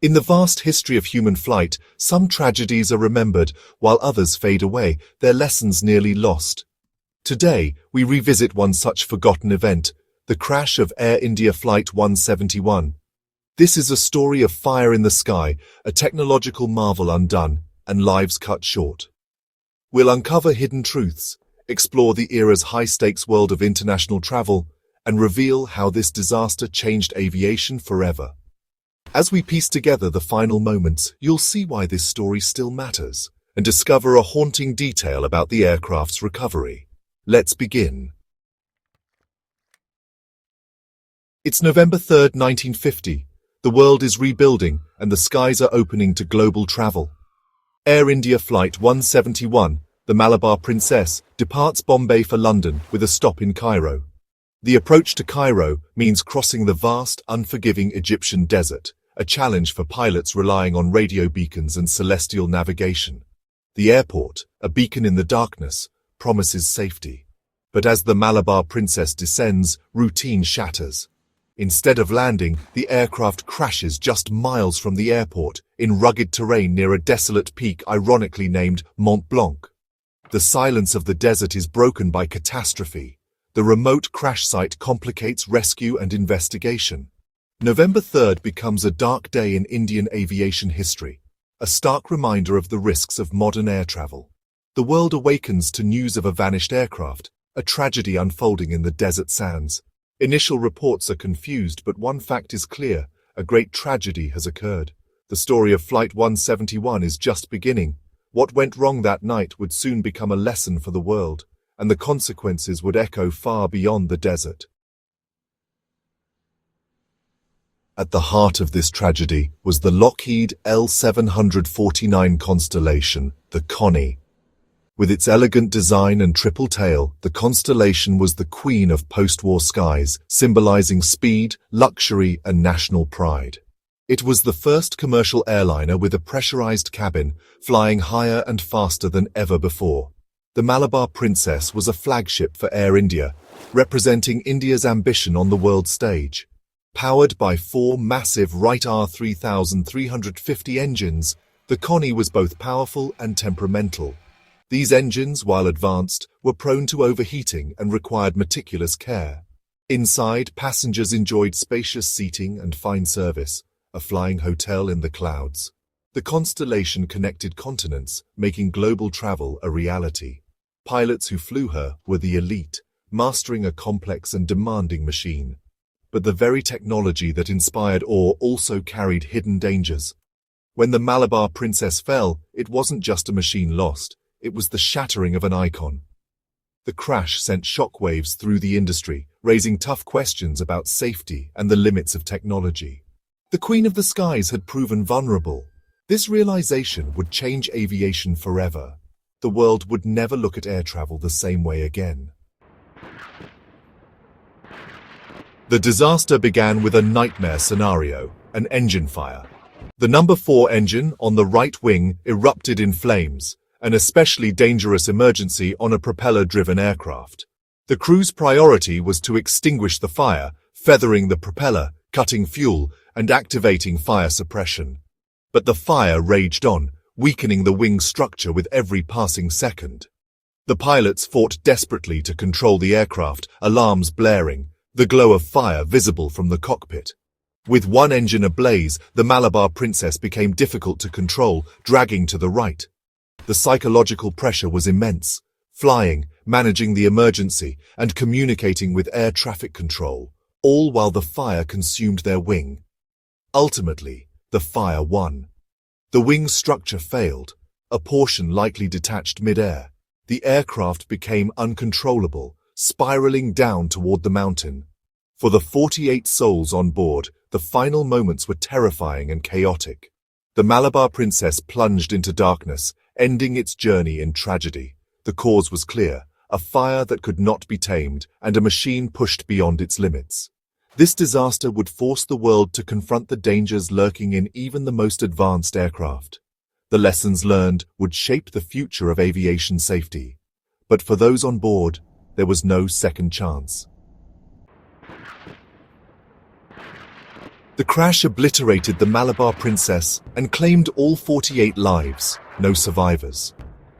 In the vast history of human flight, some tragedies are remembered, while others fade away, their lessons nearly lost. Today, we revisit one such forgotten event, the crash of Air India Flight 171. This is a story of fire in the sky, a technological marvel undone, and lives cut short. We'll uncover hidden truths, explore the era's high-stakes world of international travel, and reveal how this disaster changed aviation forever. As we piece together the final moments, you'll see why this story still matters, and discover a haunting detail about the aircraft's recovery. Let's begin. It's November 3rd, 1950. The world is rebuilding, and the skies are opening to global travel. Air India Flight 171, the Malabar Princess, departs Bombay for London with a stop in Cairo. The approach to Cairo means crossing the vast, unforgiving Egyptian desert, a challenge for pilots relying on radio beacons and celestial navigation. The airport, a beacon in the darkness, promises safety. But as the Malabar Princess descends, routine shatters. Instead of landing, the aircraft crashes just miles from the airport, in rugged terrain near a desolate peak ironically named Mont Blanc. The silence of the desert is broken by catastrophe. The remote crash site complicates rescue and investigation. November 3rd becomes a dark day in Indian aviation history, a stark reminder of the risks of modern air travel. The world awakens to news of a vanished aircraft, a tragedy unfolding in the desert sands. Initial reports are confused, but one fact is clear: a great tragedy has occurred. The story of Flight 171 is just beginning. What went wrong that night would soon become a lesson for the world, and the consequences would echo far beyond the desert. At the heart of this tragedy was the Lockheed L-749 Constellation, the Connie. With its elegant design and triple tail, the Constellation was the queen of post-war skies, symbolizing speed, luxury, and national pride. It was the first commercial airliner with a pressurized cabin, flying higher and faster than ever before. The Malabar Princess was a flagship for Air India, representing India's ambition on the world stage. Powered by four massive Wright R3350 engines, the Connie was both powerful and temperamental. These engines, while advanced, were prone to overheating and required meticulous care. Inside, passengers enjoyed spacious seating and fine service, a flying hotel in the clouds. The Constellation connected continents, making global travel a reality. Pilots who flew her were the elite, mastering a complex and demanding machine. But the very technology that inspired awe also carried hidden dangers. When the Malabar Princess fell, it wasn't just a machine lost, it was the shattering of an icon. The crash sent shockwaves through the industry, raising tough questions about safety and the limits of technology. The Queen of the Skies had proven vulnerable. This realization would change aviation forever. The world would never look at air travel the same way again. The disaster began with a nightmare scenario, an engine fire. The number 4 engine on the right wing erupted in flames, an especially dangerous emergency on a propeller-driven aircraft. The crew's priority was to extinguish the fire, feathering the propeller, cutting fuel, and activating fire suppression. But the fire raged on, weakening the wing structure with every passing second. The pilots fought desperately to control the aircraft, alarms blaring, the glow of fire visible from the cockpit. With one engine ablaze, the Malabar Princess became difficult to control, dragging to the right. The psychological pressure was immense. Flying, managing the emergency, and communicating with air traffic control, all while the fire consumed their wing. Ultimately, the fire won. The wing structure failed, a portion likely detached mid-air. The aircraft became uncontrollable, spiraling down toward the mountain. For the 48 souls on board, the final moments were terrifying and chaotic. The Malabar Princess plunged into darkness, ending its journey in tragedy. The cause was clear: a fire that could not be tamed, and a machine pushed beyond its limits. This disaster would force the world to confront the dangers lurking in even the most advanced aircraft. The lessons learned would shape the future of aviation safety. But for those on board, there was no second chance. The crash obliterated the Malabar Princess and claimed all 48 lives, no survivors.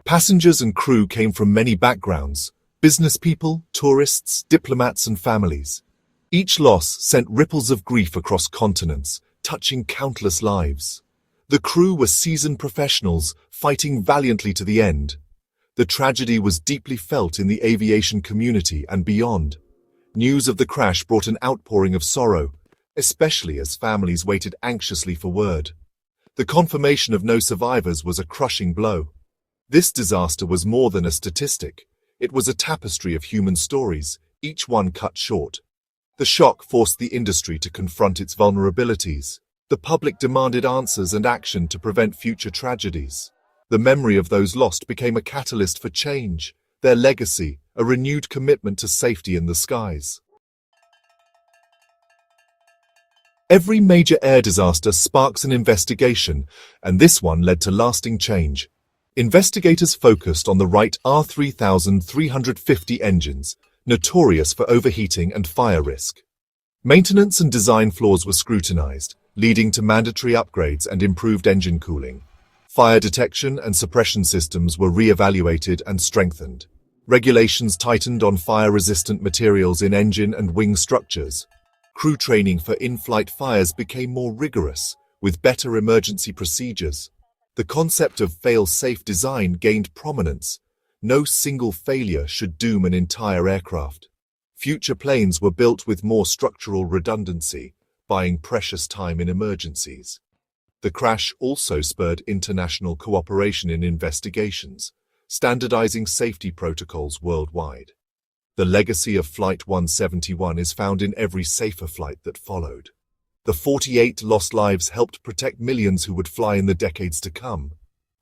Passengers and crew came from many backgrounds: business people, tourists, diplomats and families. Each loss sent ripples of grief across continents, touching countless lives. The crew were seasoned professionals, fighting valiantly to the end. The tragedy was deeply felt in the aviation community and beyond. News of the crash brought an outpouring of sorrow, especially as families waited anxiously for word. The confirmation of no survivors was a crushing blow. This disaster was more than a statistic. It was a tapestry of human stories, each one cut short. The shock forced the industry to confront its vulnerabilities. The public demanded answers and action to prevent future tragedies. The memory of those lost became a catalyst for change, their legacy, a renewed commitment to safety in the skies. Every major air disaster sparks an investigation, and this one led to lasting change. Investigators focused on the Wright R3350 engines, notorious for overheating and fire risk. Maintenance and design flaws were scrutinized, leading to mandatory upgrades and improved engine cooling. Fire detection and suppression systems were re-evaluated and strengthened. Regulations tightened on fire-resistant materials in engine and wing structures. Crew training for in-flight fires became more rigorous, with better emergency procedures. The concept of fail-safe design gained prominence. No single failure should doom an entire aircraft. Future planes were built with more structural redundancy, buying precious time in emergencies. The crash also spurred international cooperation in investigations, standardizing safety protocols worldwide. The legacy of Flight 171 is found in every safer flight that followed. The 48 lost lives helped protect millions who would fly in the decades to come.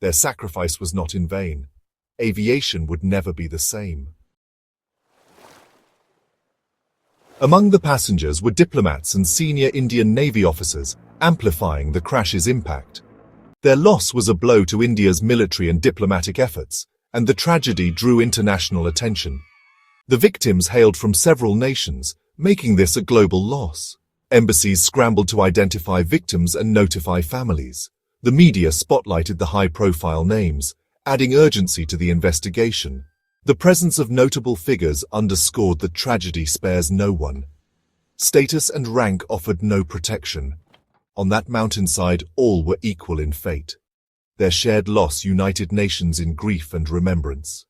Their sacrifice was not in vain. Aviation would never be the same. Among the passengers were diplomats and senior Indian Navy officers, amplifying the crash's impact. Their loss was a blow to India's military and diplomatic efforts, and the tragedy drew international attention. The victims hailed from several nations, making this a global loss. Embassies scrambled to identify victims and notify families. The media spotlighted the high-profile names, adding urgency to the investigation. The presence of notable figures underscored that tragedy spares no one. Status and rank offered no protection. On that mountainside, all were equal in fate. Their shared loss united nations in grief and remembrance.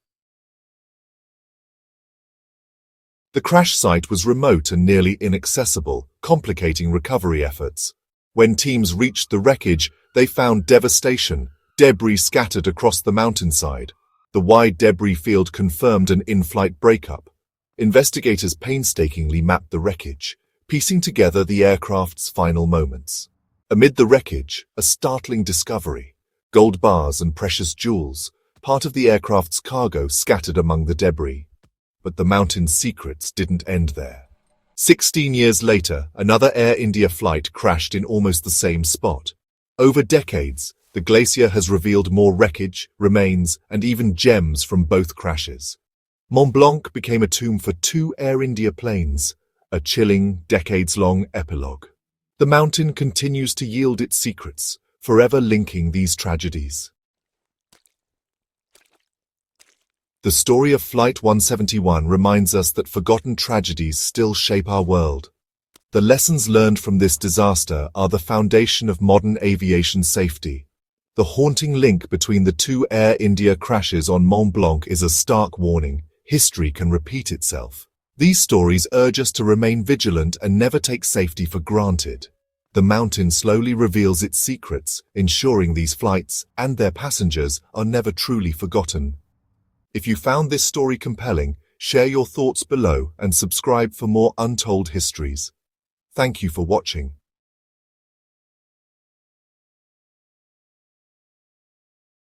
The crash site was remote and nearly inaccessible, complicating recovery efforts. When teams reached the wreckage, they found devastation, debris scattered across the mountainside. The wide debris field confirmed an in-flight breakup. Investigators painstakingly mapped the wreckage, piecing together the aircraft's final moments. Amid the wreckage, a startling discovery: gold bars and precious jewels, part of the aircraft's cargo scattered among the debris. But the mountain's secrets didn't end there. 16 years later, another Air India flight crashed in almost the same spot. Over decades, the glacier has revealed more wreckage, remains, and even gems from both crashes. Mont Blanc became a tomb for 2 Air India planes, a chilling, decades-long epilogue. The mountain continues to yield its secrets, forever linking these tragedies. The story of Flight 171 reminds us that forgotten tragedies still shape our world. The lessons learned from this disaster are the foundation of modern aviation safety. The haunting link between the 2 Air India crashes on Mont Blanc is a stark warning. History can repeat itself. These stories urge us to remain vigilant and never take safety for granted. The mountain slowly reveals its secrets, ensuring these flights and their passengers are never truly forgotten. If you found this story compelling, share your thoughts below and subscribe for more untold histories. Thank you for watching.